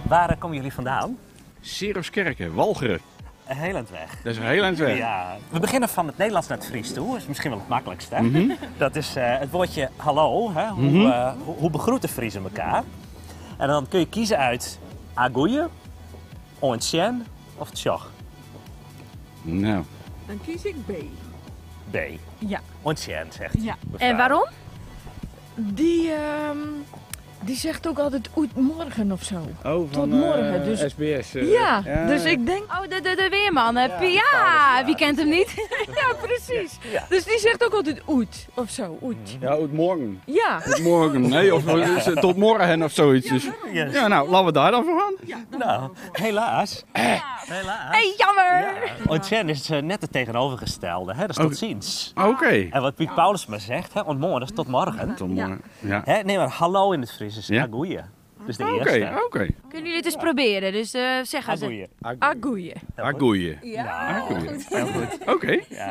Waar komen jullie vandaan? Seroskerke, Walcheren. Een heel eind weg. Dat is een heel eind weg. Ja. We beginnen van het Nederlands naar het Fries toe. Dat is misschien wel het makkelijkste. Hè? Dat is het woordje hallo. Hè? Hoe begroeten Friesen elkaar? En dan kun je kiezen uit agoeie, ontjen of tjoch. Nou, Dan kies ik B. B. Ja. Ontjen, zegt Ja. mevrouw. En waarom? Die zegt ook altijd morgen of zo. van Tot morgen, dus- SBS. Ja, dus ik denk... Oh, de weerman. Ja, wie kent hem niet? Ja, precies. Ja. Dus die zegt ook altijd oet of zo. Oet. Ja, tot morgen. Ja. Tot morgen, nee, of tot morgen of zoiets. Dus, Yes. ja, nou, laten we daar dan voor gaan. Nou, helaas. Helaas. Hey, jammer! Ja. Ontjen is net het tegenovergestelde. Hè? Dat is tot ziens. Oké. En wat Piet Paulus maar zegt, hè? Ontmoen, dat is tot morgen. Tot morgen. Ja. Hè? Nee, maar hallo in het Fries is Ja. agoeie. Dus de Oké, eerste. oké. Kunnen jullie het eens proberen? Dus zeg eens. Agoeie. Agoeie. Agoeie. Ja, Agoeie. heel goed. Oké. Ja.